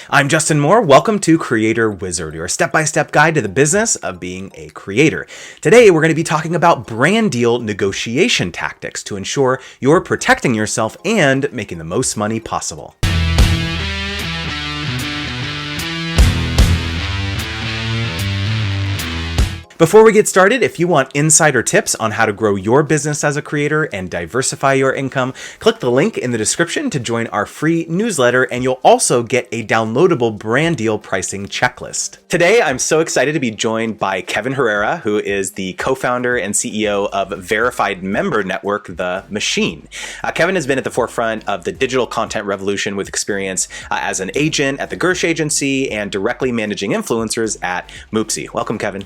I'm Justin Moore. Welcome to Creator Wizard, your step-by-step guide to the business of being a creator. Today, we're going to be talking about brand deal negotiation tactics to ensure you're protecting yourself and making the most money possible. Before we get started, if you want insider tips on how to grow your business as a creator and diversify your income, click the link in the description to join our free newsletter, and you'll also get a downloadable brand deal pricing checklist. Today, I'm so excited to be joined by Kevin Herrera, who is the co-founder and CEO of verified member network, TheMachine. Kevin has been at the forefront of the digital content revolution with experience as an agent at the Gersh Agency and directly managing influencers at Moopsy. Welcome, Kevin.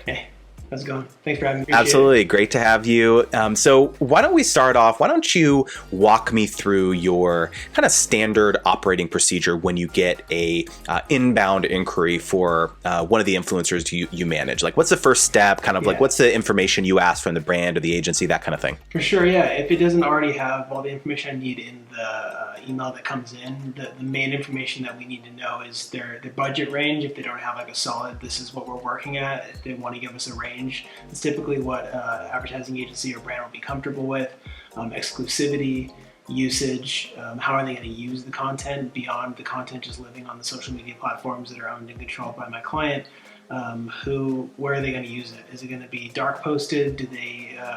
Hey, how's it going? Thanks for having me. Absolutely. Great to have you. So why don't we start off? Why don't you walk me through your kind of standard operating procedure when you get a inbound inquiry for one of the influencers you manage? Like, what's the first step? Kind of like, what's the information you ask from the brand or the agency, that kind of thing? For sure, yeah. If it doesn't already have all the information I need in the email that comes in, the main information that we need to know is their budget range. If they don't have like a solid, this is what we're working at, if they want to give us a range, it's typically what advertising agency or brand will be comfortable with. Exclusivity, usage, how are they going to use the content beyond the content just living on the social media platforms that are owned and controlled by my client. Where are they going to use it? Is it going to be dark posted?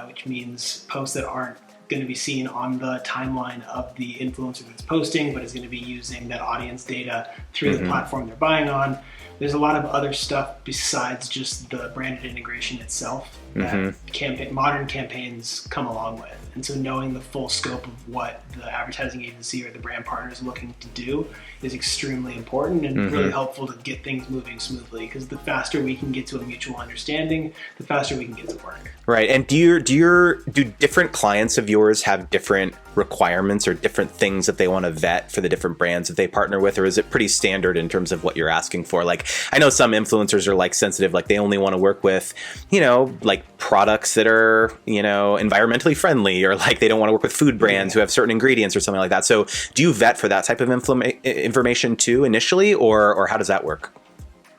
Which means posts that aren't going to be seen on the timeline of the influencer that's posting, but is going to be using that audience data through the platform they're buying on. There's a lot of other stuff besides just the branded integration itself that modern campaigns come along with. And so knowing the full scope of what the advertising agency or the brand partner is looking to do is extremely important and really helpful to get things moving smoothly, because the faster we can get to a mutual understanding, the faster we can get to work. Right. And do different clients of yours have different requirements or different things that they want to vet for the different brands that they partner with, or is it pretty standard in terms of what you're asking for? Like, I know some influencers are like sensitive, like they only want to work with, like products that are, environmentally friendly, or like they don't want to work with food brands who have certain ingredients or something like that. So do you vet for that type of information too initially, or how does that work?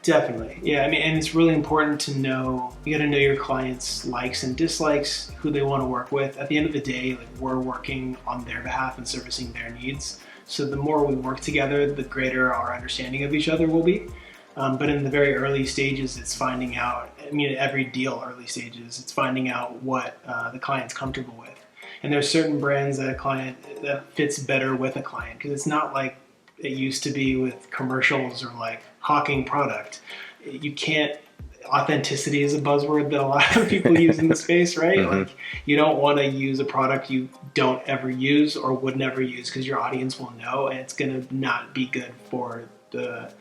Definitely. Yeah. I mean, and it's really important to know, you got to know your clients' likes and dislikes, who they want to work with. At the end of the day, like, we're working on their behalf and servicing their needs. So the more we work together, the greater our understanding of each other will be. But in the very early stages, it's finding out, every deal early stages, it's finding out what the client's comfortable with. And there's certain brands that fits better with a client, because it's not like it used to be with commercials or like hawking product. Authenticity is a buzzword that a lot of people use in the space, right? Like, you don't want to use a product you don't ever use or would never use, because your audience will know, and it's going to not be good for the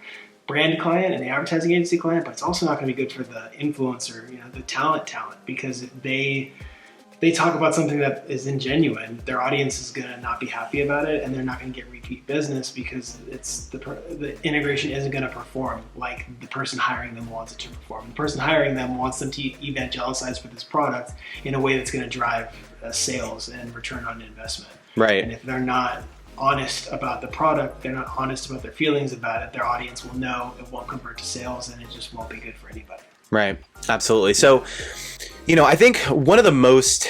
brand client and the advertising agency client, but it's also not going to be good for the influencer, the talent, because if they talk about something that is ingenuine, their audience is going to not be happy about it, and they're not going to get repeat business because the integration isn't going to perform like the person hiring them wants it to perform. The person hiring them wants them to evangelize for this product in a way that's going to drive sales and return on investment. Right. And if they're not honest about the product, they're not honest about their feelings about it, their audience will know it won't convert to sales, and it just won't be good for anybody. Right. Absolutely. So, I think one of the most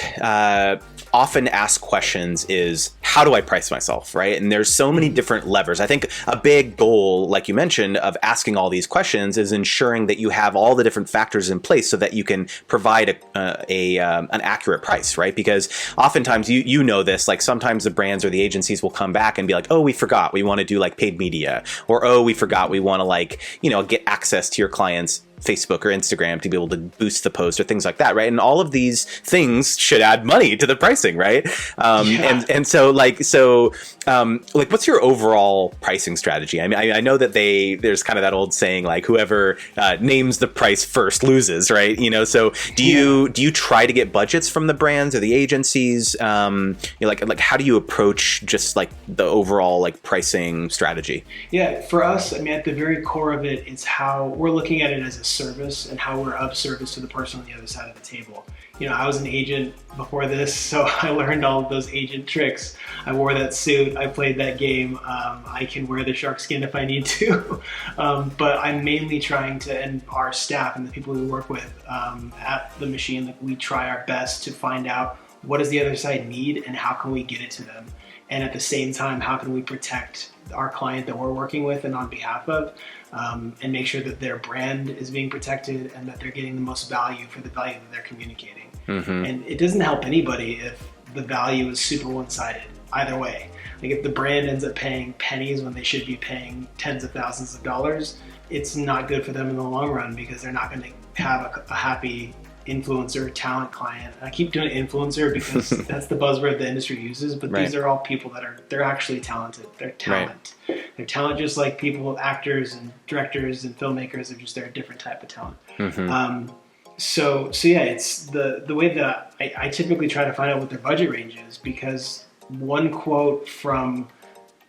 often asked questions is, how do I price myself, right? And there's so many different levers. I think a big goal, like you mentioned, of asking all these questions is ensuring that you have all the different factors in place so that you can provide an accurate price, right? Because oftentimes, you know this, like sometimes the brands or the agencies will come back and be like, oh, we forgot, we want to do like paid media, or oh, we forgot, we want to get access to your clients' Facebook or Instagram to be able to boost the post or things like that, right? And all of these things should add money to the pricing, right? And so what's your overall pricing strategy? I mean, I know that there's kind of that old saying, like, whoever names the price first loses, right? So do you try to get budgets from the brands or the agencies? Like how do you approach just like the overall like pricing strategy? Yeah, for us, at the very core of it, it's how we're looking at it as a service and how we're of service to the person on the other side of the table. I was an agent before this, so I learned all of those agent tricks. I wore that suit. I played that game. I can wear the shark skin if I need to. But I'm mainly trying to, and our staff and the people we work with at TheMachine, like, we try our best to find out what does the other side need and how can we get it to them. And at the same time, how can we protect our client that we're working with and on behalf of, and make sure that their brand is being protected and that they're getting the most value for the value that they're communicating. And it doesn't help anybody if the value is super one-sided either way. Like, if the brand ends up paying pennies when they should be paying tens of thousands of dollars, it's not good for them in the long run, because they're not going to have a happy influencer talent client. I keep doing influencer because that's the buzzword the industry uses, but these are all people that they're actually talented. They're talent. They're talent just like people, actors and directors and filmmakers. They're a different type of talent. So yeah, it's the way that I typically try to find out what their budget range is, because one quote from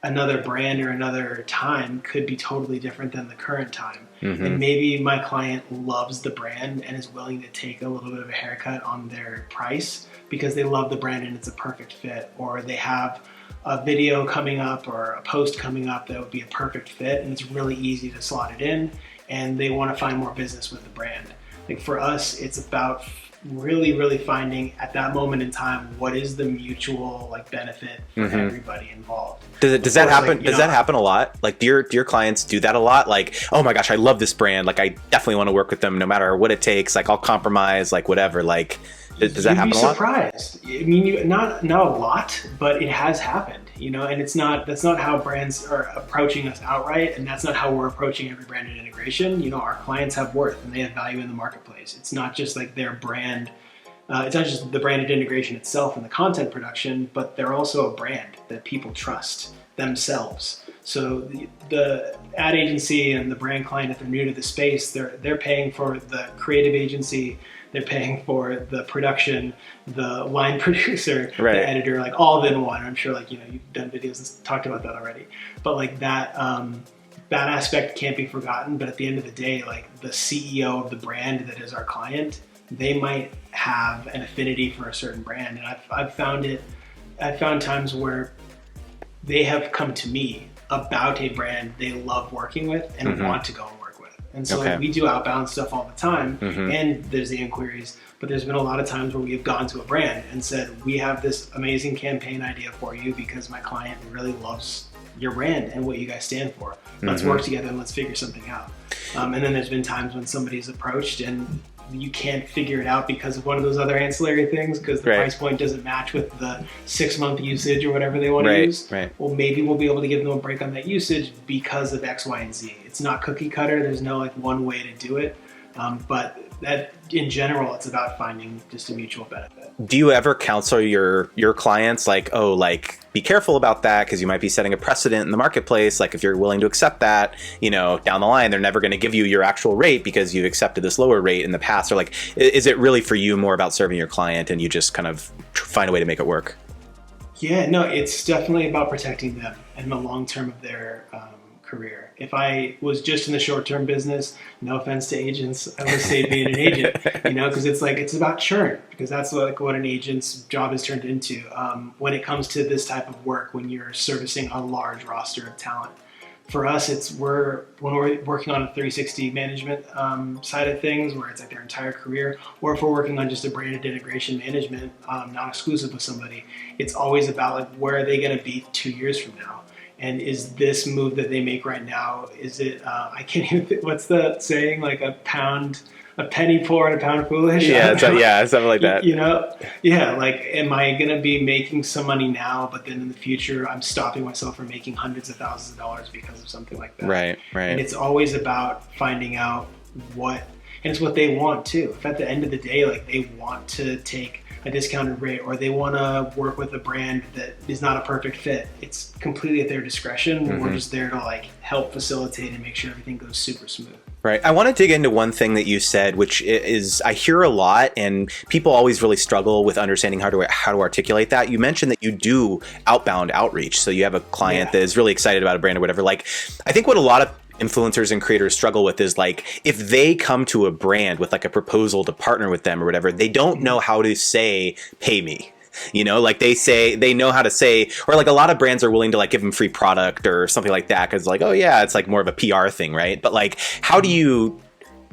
another brand or another time could be totally different than the current time. And maybe my client loves the brand and is willing to take a little bit of a haircut on their price because they love the brand and it's a perfect fit, or they have a video coming up or a post coming up that would be a perfect fit and it's really easy to slot it in, and they want to find more business with the brand. Like, for us, it's about really finding at that moment in time what is the mutual benefit for everybody involved. Does that happen? Does that happen a lot? Like, do your clients do that a lot? Like, oh my gosh, I love this brand. Like, I definitely want to work with them no matter what it takes. Like, I'll compromise. Like, whatever. Like, does that happen a lot? You'd be surprised. I mean, not a lot, but it has happened. And that's not how brands are approaching us outright, and that's not how we're approaching every branded integration. Our clients have worth and they have value in the marketplace. It's not just like their brand. It's not just the branded integration itself and the content production, but they're also a brand that people trust themselves. So the ad agency and the brand client, if they're new to the space, they're paying for the creative agency. They're paying for the production, the line producer, the editor, like all in one. I'm sure you've done videos and talked about that already. But that aspect can't be forgotten. But at the end of the day, the CEO of the brand that is our client, they might have an affinity for a certain brand. And I've found times where they have come to me about a brand they love working with and want to go and work with. And so we do outbound stuff all the time, and there's the inquiries, but there's been a lot of times where we've gone to a brand and said, we have this amazing campaign idea for you because my client really loves your brand and what you guys stand for. Let's work together and let's figure something out. And then there's been times when somebody's approached and you can't figure it out because of one of those other ancillary things, because the price point doesn't match with the 6-month usage or whatever they want to use. Well, maybe we'll be able to give them a break on that usage because of X, Y, and Z. It's not cookie cutter. There's no one way to do it. But that, in general, it's about finding just a mutual benefit. Do you ever counsel your clients be careful about that because you might be setting a precedent in the marketplace? Like, if you're willing to accept that, down the line, they're never going to give you your actual rate because you've accepted this lower rate in the past. Or is it really for you more about serving your client and you just kind of find a way to make it work? Yeah, no, it's definitely about protecting them and the long term of their career. If I was just in the short-term business, no offense to agents, I would say being an agent, because it's about churn, because that's what an agent's job is turned into. When it comes to this type of work, when you're servicing a large roster of talent, for us, when we're working on a 360 management side of things, where it's their entire career, or if we're working on just a branded integration management, non-exclusive with somebody, it's always about where are they going to be 2 years from now? And is this move that they make right now, is it, I can't even think, what's the saying, a penny poor and a pound foolish? Yeah, something like that. Am I going to be making some money now, but then in the future, I'm stopping myself from making hundreds of thousands of dollars because of something like that? Right. And it's always about finding out and it's what they want too. If at the end of the day, they want to take a discounted rate or they want to work with a brand that is not a perfect fit, it's completely at their discretion. We're just there to help facilitate and make sure everything goes super smooth. Right. I want to dig into one thing that you said, which is I hear a lot, and people always really struggle with understanding how to articulate that. You mentioned that you do outbound outreach. So you have a client that is really excited about a brand or whatever. I think what a lot of influencers and creators struggle with is like, if they come to a brand with like a proposal to partner with them or whatever, they don't know how to say, pay me. Like they know how to say, or like a lot of brands are willing to like give them free product or something like that. Cause like, oh yeah, it's like more of a PR thing. Right. But like, how do you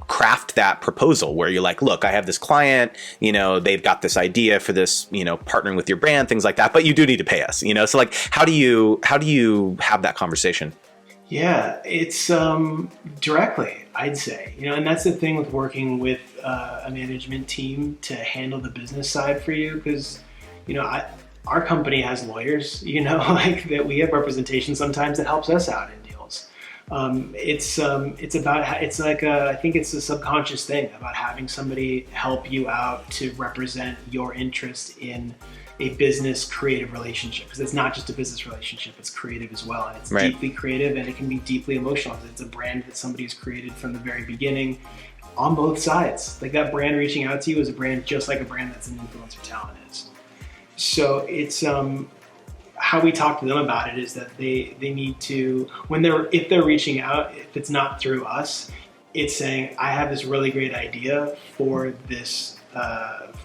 craft that proposal where you're like, look, I have this client, they've got this idea for this, partnering with your brand, things like that, but you do need to pay us, so like, how do you have that conversation? Yeah, it's directly, I'd say, and that's the thing with working with a management team to handle the business side for you. Because, our company has lawyers, like that we have representation sometimes that helps us out in deals. It's like I think it's a subconscious thing about having somebody help you out to represent your interest in a business creative relationship, because it's not just a business relationship, it's creative as well, and it's right. Deeply creative, and it can be deeply emotional because it's a brand that somebody's created from the very beginning on both sides. Like that brand reaching out to you is a brand just like a brand that's an influencer talent is. So it's how we talk to them about it is that they need to, if they're reaching out, if it's not through us, it's saying, I have this really great idea for this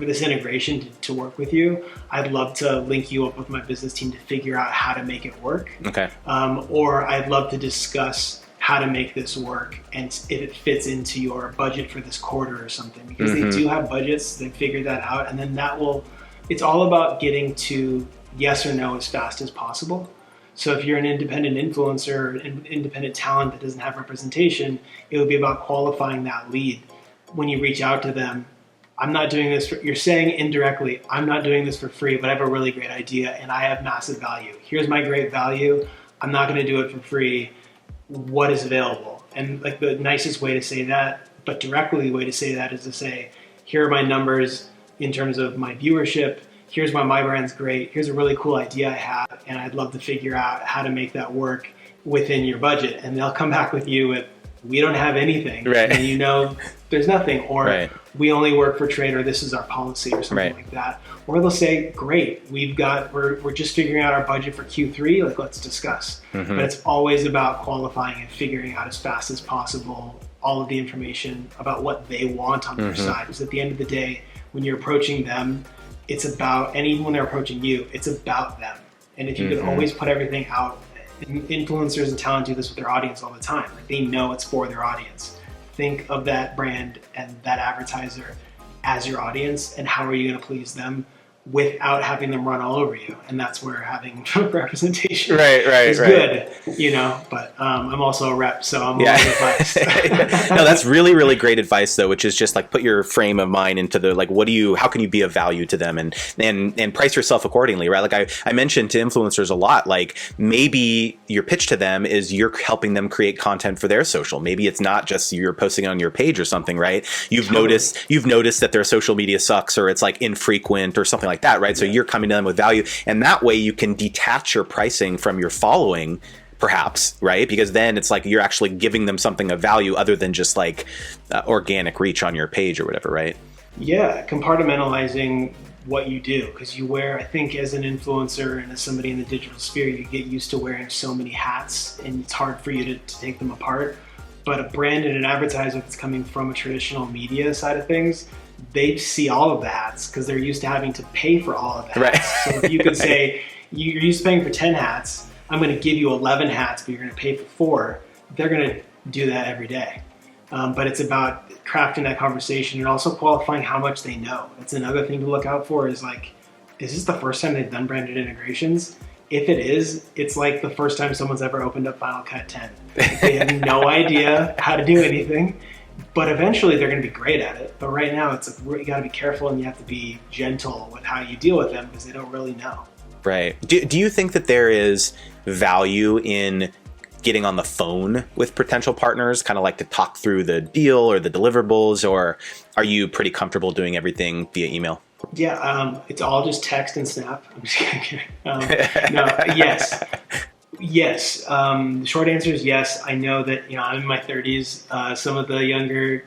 integration to work with you. I'd love to link you up with my business team to figure out how to make it work. Okay. Or I'd love to discuss how to make this work and if it fits into your budget for this quarter or something, because they do have budgets, they figure that out, and then it's all about getting to yes or no as fast as possible. So if you're an independent influencer, an independent talent that doesn't have representation, it would be about qualifying that lead. When you reach out to them, I'm not doing this you're saying indirectly, I'm not doing this for free, but I have a really great idea and I have massive value. Here's my great value. I'm not going to do it for free. What is available? And like the nicest way to say that, but directly the way to say that is to say, here are my numbers in terms of my viewership. Here's why my brand's great. Here's a really cool idea I have, and I'd love to figure out how to make that work within your budget. And they'll come back with you with, we don't have anything, right. And there's nothing, or right. we only work for trade, or this is our policy, or something right. like that. Or they'll say, great, we're just figuring out our budget for Q3, like let's discuss. But it's always about qualifying and figuring out as fast as possible all of the information about what they want on their side. Because at the end of the day, when you're approaching them, it's about, and even when they're approaching you, it's about them. And if you can always put everything out, influencers and talent do this with their audience all the time. Like they know it's for their audience. Think of that brand and that advertiser as your audience, and how are you going to please them without having them run all over you? And that's where having representation is good, but I'm also a rep, so I'm all advice. No, that's really, really great advice though, which is just like put your frame of mind into the, like, how can you be of value to them and price yourself accordingly, right? Like I mentioned to influencers a lot, like maybe your pitch to them is you're helping them create content for their social. Maybe it's not just you're posting on your page or something, right? You've noticed that their social media sucks, or it's like infrequent or something like that, right? So you're coming to them with value, and that way you can detach your pricing from your following, perhaps, right? Because then it's like you're actually giving them something of value other than just like organic reach on your page or whatever, right? Yeah, compartmentalizing what you do, because I think as an influencer and as somebody in the digital sphere, you get used to wearing so many hats, and it's hard for you to take them apart. But a brand and an advertiser that's coming from a traditional media side of things, they see all of the hats because they're used to having to pay for all of the hats. Right. So if you could say, you're used to paying for 10 hats, I'm going to give you 11 hats, but you're going to pay for 4, they're going to do that every day. But it's about crafting that conversation and also qualifying how much they know. That's another thing to look out for, is like, is this the first time they've done branded integrations? If it is, it's like the first time someone's ever opened up Final Cut 10. They have no idea how to do anything. But eventually they're going to be great at it. But right now you got to be careful, and you have to be gentle with how you deal with them because they don't really know. Right. Do you think that there is value in getting on the phone with potential partners, kind of like to talk through the deal or the deliverables, or are you pretty comfortable doing everything via email? Yeah, it's all just text and snap. I'm just kidding. Yes. Yes. The short answer is yes. I know that, I'm in my 30s. Some of the younger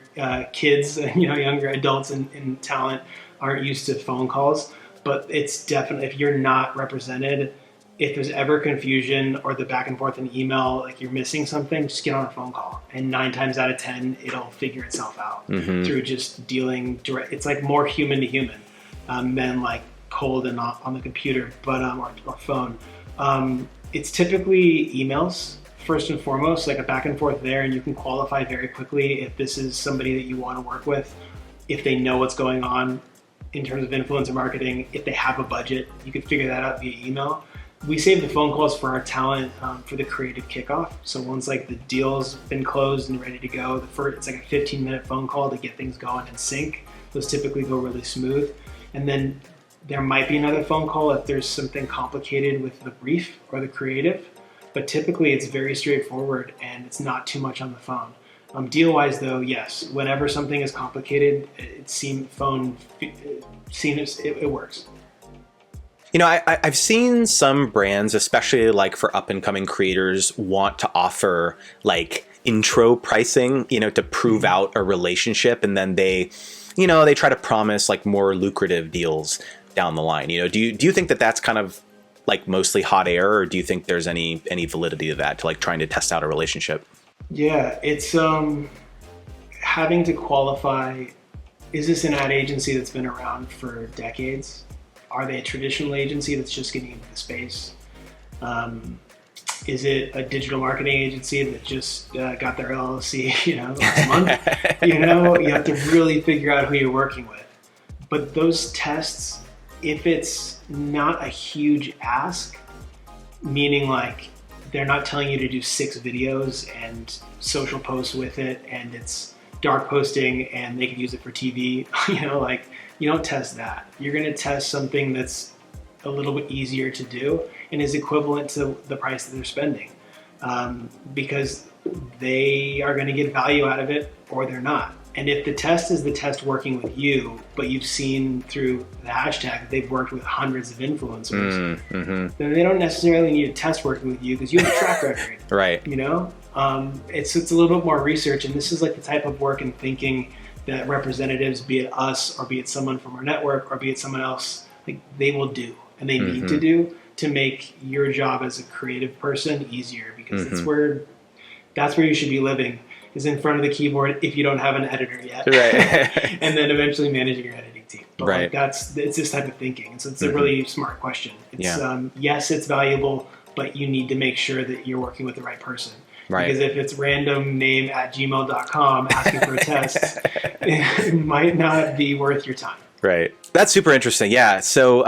kids, younger adults in talent aren't used to phone calls, but it's definitely, if you're not represented, if there's ever confusion or the back and forth in email, like you're missing something, just get on a phone call. And 9 times out of 10, it'll figure itself out through just dealing direct. It's like more human to human than like cold and on the computer, but or phone. It's typically emails first and foremost, like a back and forth there, and you can qualify very quickly if this is somebody that you want to work with, if they know what's going on in terms of influencer marketing, if they have a budget, you can figure that out via email. We save the phone calls for our talent for the creative kickoff. So once like the deal's been closed and ready to go, it's like a 15-minute phone call to get things going in sync. Those typically go really smooth. And then there might be another phone call if there's something complicated with the brief or the creative. But typically it's very straightforward and it's not too much on the phone. Deal-wise though, yes, whenever something is complicated, it works. You know, I've seen some brands, especially like for up and coming creators, want to offer like intro pricing, you know, to prove out a relationship. And then they try to promise like more lucrative deals down the line. You know, do you think that that's kind of like mostly hot air, or do you think there's any validity to that, to like trying to test out a relationship? Yeah, it's having to qualify, is this an ad agency that's been around for decades? Are they a traditional agency that's just getting into the space? Is it a digital marketing agency that just got their LLC, last month? You have to really figure out who you're working with. But those tests, if it's not a huge ask, meaning like they're not telling you to do 6 videos and social posts with it, and it's dark posting and they can use it for TV, you don't test that. You're gonna test something that's a little bit easier to do and is equivalent to the price that they're spending, because they are gonna get value out of it or they're not. And if the test is the test working with you, but you've seen through the hashtag that they've worked with hundreds of influencers, then they don't necessarily need to test working with you because you have a track record. Right. It's a little bit more research, and this is like the type of work and thinking that representatives, be it us or be it someone from our network or be it someone else, like they will do and they need to do to make your job as a creative person easier, because that's where you should be living, is in front of the keyboard if you don't have an editor yet. Right. And then eventually managing your editing team. But right. It's this type of thinking. And so it's a really smart question. It's yes, it's valuable, but you need to make sure that you're working with the right person. Right. Because if it's random name at gmail.com asking for a test, it might not be worth your time. Right. That's super interesting. Yeah. So,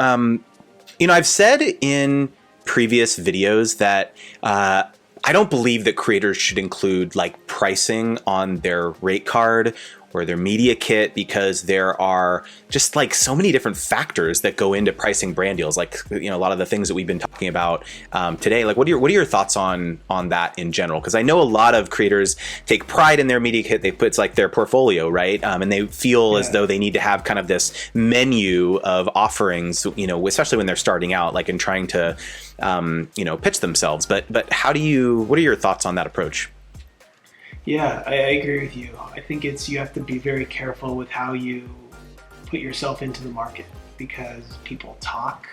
I've said in previous videos that I don't believe that creators should include like pricing on their rate card or their media kit, because there are just like so many different factors that go into pricing brand deals. Like, a lot of the things that we've been talking about today. Like, what are your thoughts on that in general? Because I know a lot of creators take pride in their media kit. it's like their portfolio, right? And they feel as though they need to have kind of this menu of offerings, especially when they're starting out, like in trying to, pitch themselves. But what are your thoughts on that approach? Yeah, I agree with you. I think you have to be very careful with how you put yourself into the market, because people talk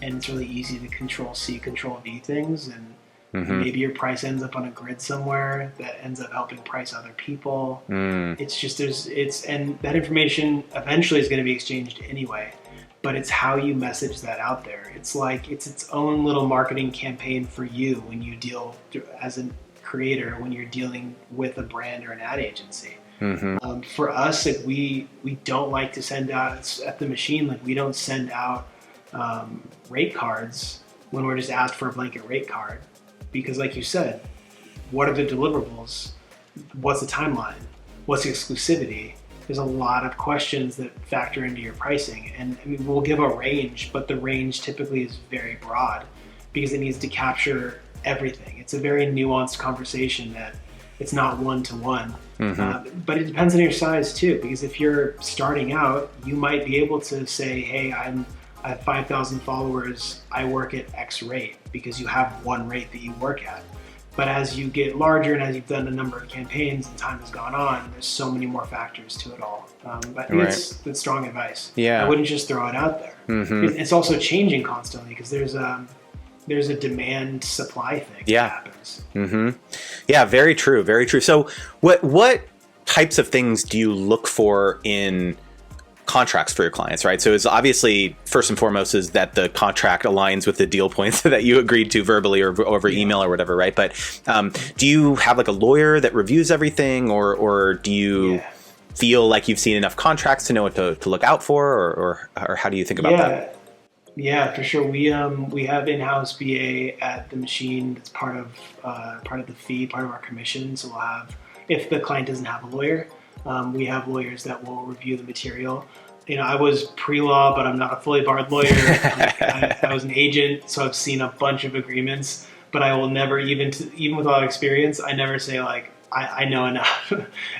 and it's really easy to control C, control V things. And maybe your price ends up on a grid somewhere that ends up helping price other people. It's just, and that information eventually is going to be exchanged anyway, but it's how you message that out there. It's like, it's its own little marketing campaign for you when you deal as a creator, when you're dealing with a brand or an ad agency. For us, like we don't like to send out at TheMachine, like we don't send out rate cards when we're just asked for a blanket rate card, because like you said, what are the deliverables? What's the timeline? What's the exclusivity? There's a lot of questions that factor into your pricing, and I mean, we'll give a range, but the range typically is very broad because it needs to capture everything. It's a very nuanced conversation that it's not one-to-one. But it depends on your size too, because if you're starting out, you might be able to say, hey, I have 5,000 followers, I work at X rate, because you have one rate that you work at. But as you get larger and as you've done a number of campaigns and time has gone on, there's so many more factors to it all. But that's strong advice. Yeah. I wouldn't just throw it out there. It's also changing constantly, because there's there's a demand supply thing Yeah. that happens. Yeah, very true, very true. So what types of things do you look for in contracts for your clients, right? So it's obviously first and foremost is that the contract aligns with the deal points that you agreed to verbally or over email or whatever, right? But do you have like a lawyer that reviews everything, or do you feel like you've seen enough contracts to know what to look out for, or how do you think about that? Yeah, for sure. We have in-house BA at TheMachine. That's part of the fee, part of our commission. So we'll have, if the client doesn't have a lawyer, we have lawyers that will review the material. I was pre-law, but I'm not a fully barred lawyer. I was an agent, so I've seen a bunch of agreements. But I will never, even with a lot of experience, I never say like I know enough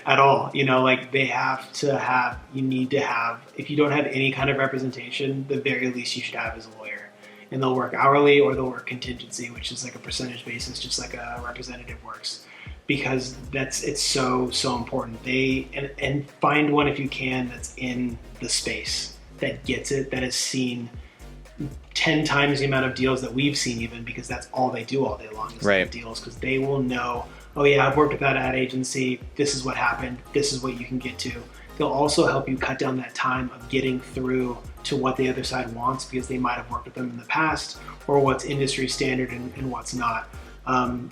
at all. Like they have to have. You need to have. If you don't have any kind of representation, the very least you should have is a lawyer, and they'll work hourly or they'll work contingency, which is like a percentage basis, just like a representative works. Because it's so important. And find one if you can that's in the space, that gets it, that has seen 10 times the amount of deals that we've seen, even, because that's all they do all day long is right. deals, because they will know, oh yeah, I've worked with that ad agency, this is what happened, this is what you can get to. They'll also help you cut down that time of getting through to what the other side wants, because they might have worked with them in the past, or what's industry standard and what's not.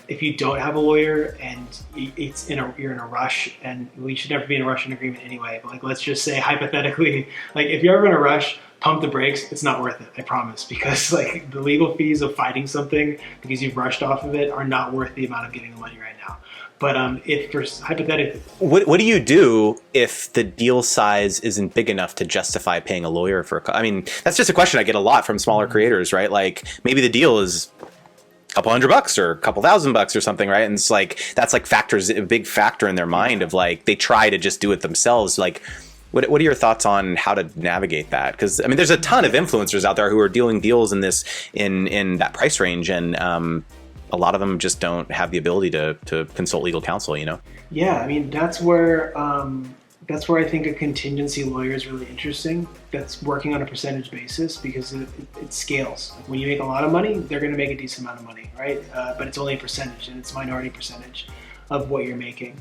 If you don't have a lawyer and you're in a rush, and we should never be in a rush in agreement anyway, but like, let's just say hypothetically, like if you're ever in a rush, pump the brakes. It's not worth it, I promise, because like the legal fees of fighting something because you've rushed off of it are not worth the amount of getting the money right now. But if for hypothetically, what do you do if the deal size isn't big enough to justify paying a lawyer for? I mean, that's just a question I get a lot from smaller creators, right? Like maybe the deal is a couple $100 or a couple $1,000 or something, right? And it's like that's like a big factor in their mind of like they try to just do it themselves. Like, what are your thoughts on how to navigate that? Because I mean, there's a ton of influencers out there who are doing deals in that price range, and a lot of them just don't have the ability to consult legal counsel. Yeah, I mean that's where I think a contingency lawyer is really interesting. That's working on a percentage basis, because it scales. Like when you make a lot of money, they're going to make a decent amount of money, right? But it's only a percentage, and it's minority percentage of what you're making.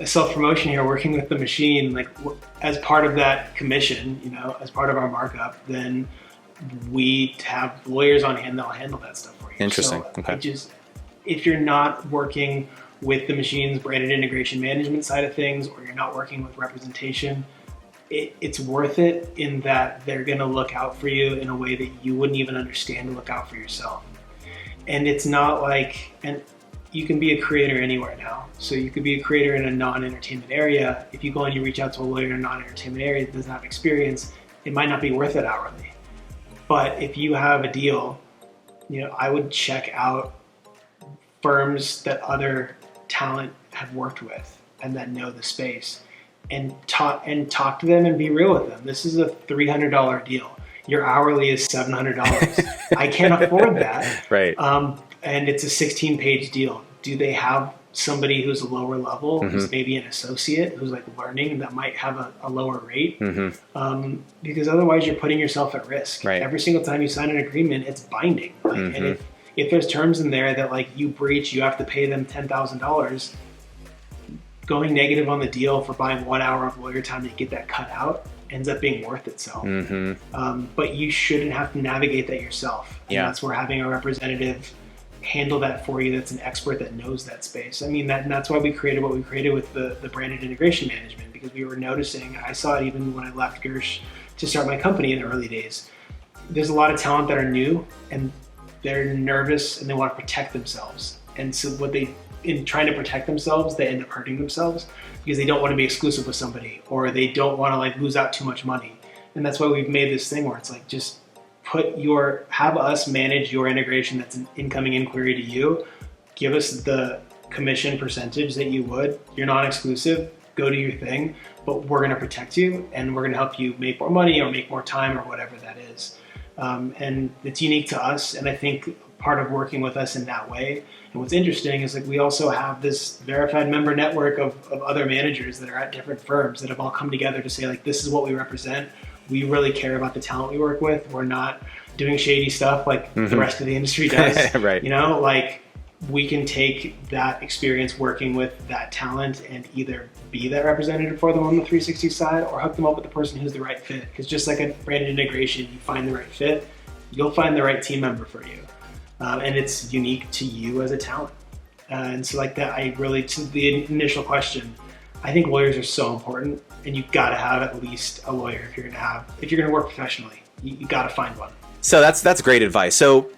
Self-promotion here, working with TheMachine, like as part of that commission, as part of our markup, then we have lawyers on hand that'll handle that stuff for you. Interesting. So okay. If you're not working with TheMachine's branded integration management side of things, or you're not working with representation, it's worth it in that they're going to look out for you in a way that you wouldn't even understand to look out for yourself. And it's not like, and you can be a creator anywhere now. So you could be a creator in a non-entertainment area. If you go and you reach out to a lawyer in a non-entertainment area that doesn't have experience, it might not be worth it hourly. But if you have a deal, I would check out firms that other talent have worked with and that know the space, and talk to them and be real with them. This is a $300 deal. Your hourly is $700. I can't afford that. Right. And it's a 16-page deal. Do they have somebody who's a lower level, who's maybe an associate, who's like learning, that might have a lower rate? Because otherwise you're putting yourself at risk. Right. Every single time you sign an agreement, it's binding. And if there's terms in there that like you breach, you have to pay them $10,000, going negative on the deal for buying 1 hour of lawyer time to get that cut out ends up being worth itself. But you shouldn't have to navigate that yourself. And that's where having a representative handle that for you, that's an expert that knows that space. I mean, that's why we created what we created with the branded integration management, because we were noticing, I saw it even when I left Gersh to start my company in the early days. There's a lot of talent that are new and they're nervous and they want to protect themselves. And so in trying to protect themselves, they end up hurting themselves because they don't want to be exclusive with somebody, or they don't want to like lose out too much money. And that's why we've made this thing where it's like, just have us manage your integration. That's an incoming inquiry to you. Give us the commission percentage that you would. You're non-exclusive, go do your thing, but we're going to protect you and we're going to help you make more money or make more time or whatever that is. And it's unique to us. And I think part of working with us in that way, and what's interesting is like we also have this verified member network of other managers that are at different firms that have all come together to say like, this is what we represent. We really care about the talent we work with. We're not doing shady stuff like the rest of the industry does. Right. You know, like we can take that experience working with that talent and either be that representative for them on the 360 side or hook them up with the person who's the right fit. Because just like a branded integration, you find the right fit, you'll find the right team member for you. And it's unique to you as a talent. And so like that, I really, to the initial question, I think lawyers are so important, and you've got to have at least a lawyer if you're going to work professionally. You got to find one. So that's great advice. So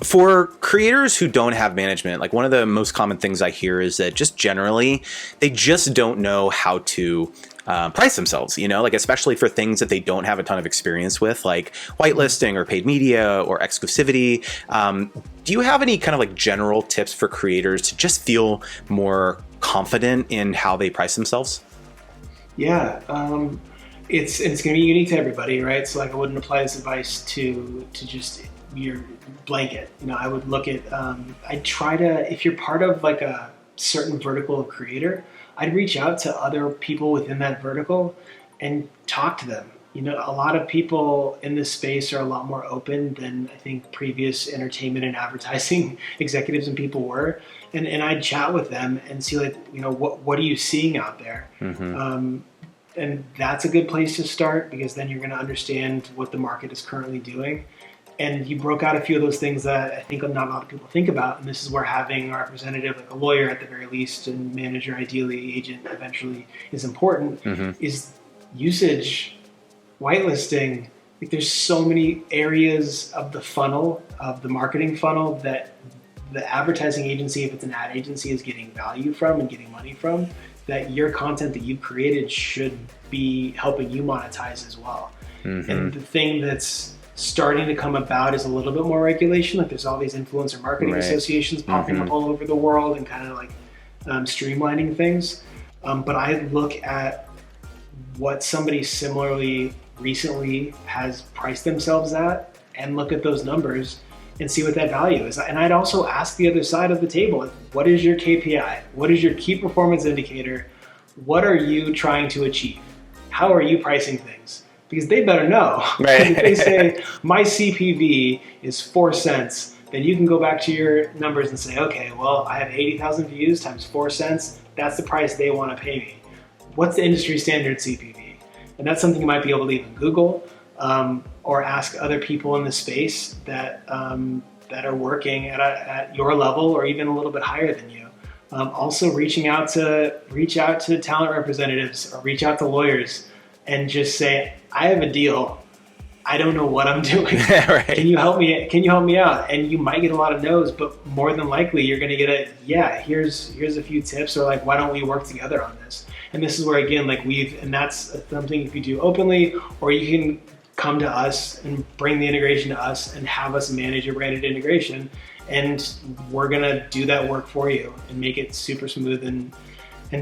for creators who don't have management, like one of the most common things I hear is that just generally, they just don't know how to price themselves, you know, like especially for things that they don't have a ton of experience with, like whitelisting or paid media or exclusivity. Do you have any kind of like general tips for creators to just feel more confident in how they price themselves? Yeah, it's going to be unique to everybody, right? So like I wouldn't apply this advice to just your blanket. You know, I would look at, I'd try to, if you're part of like a certain vertical of creator, I'd reach out to other people within that vertical and talk to them. You know, a lot of people in this space are a lot more open than I think previous entertainment and advertising executives and people were. And I'd chat with them and see like, you know, what are you seeing out there? And that's a good place to start, because then you're going to understand what the market is currently doing. And you broke out a few of those things that I think not a lot of people think about. And this is where having a representative, like a lawyer at the very least, and manager, ideally, agent eventually, is important, is usage, whitelisting. Like there's so many areas of the funnel, of the marketing funnel, that the advertising agency, if it's an ad agency, is getting value from and getting money from, that your content that you've created should be helping you monetize as well. And the thing that's starting to come about is a little bit more regulation. Like there's all these influencer marketing associations popping up all over the world and kind of like streamlining things. But I look at what somebody similarly recently has priced themselves at and look at those numbers and see what that value is. And I'd also ask the other side of the table, like, what is your KPI? What is your key performance indicator? What are you trying to achieve? How are you pricing things? Because they better know. Right. If they say, my CPV is 4 cents, then you can go back to your numbers and say, okay, well, I have 80,000 views times 4 cents. That's the price they want to pay me. What's the industry standard CPV? And that's something you might be able to even Google, or ask other people in the space that are working at your level or even a little bit higher than you. Also reach out to talent representatives or reach out to lawyers and just say, I have a deal. I don't know what I'm doing. Right. Can you help me out? And you might get a lot of no's, but more than likely you're going to get a, yeah, here's a few tips, or like, why don't we work together on this? And this is where, again, like and that's something you could do openly, or you can come to us and bring the integration to us and have us manage your branded integration. And we're going to do that work for you and make it super smooth and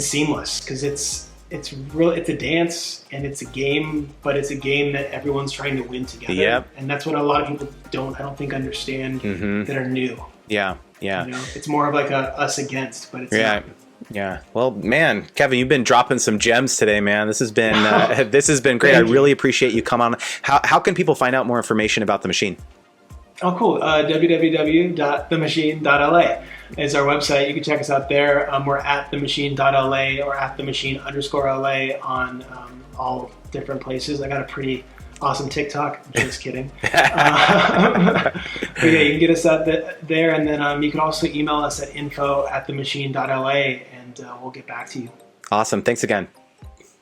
seamless. Because it's a dance and it's a game, but it's a game that everyone's trying to win together. Yep. And that's what a lot of people I don't think understand that are new. Yeah. You know, it's more of like a us against, but it's not. Yeah. Well, man, Kevin, you've been dropping some gems today, man. This has been great. I really appreciate you coming on. How can people find out more information about The Machine? Oh, cool. www.themachine.la is our website. You can check us out there. We're at themachine.la or at themachine_LA on all different places. I got a pretty awesome TikTok. Just kidding. But yeah, you can get us out there. And then you can also email us at info@themachine.la and we'll get back to you. Awesome. Thanks again.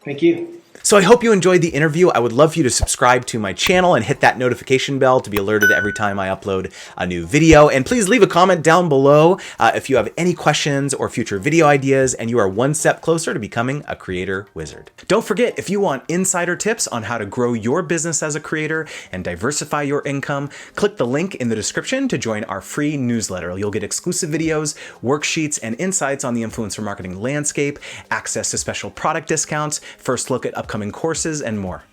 Thank you. So I hope you enjoyed the interview. I would love for you to subscribe to my channel and hit that notification bell to be alerted every time I upload a new video. And please leave a comment down below if you have any questions or future video ideas and you are one step closer to becoming a creator wizard. Don't forget, if you want insider tips on how to grow your business as a creator and diversify your income, click the link in the description to join our free newsletter. You'll get exclusive videos, worksheets, and insights on the influencer marketing landscape, access to special product discounts, first look at upcoming courses, and more.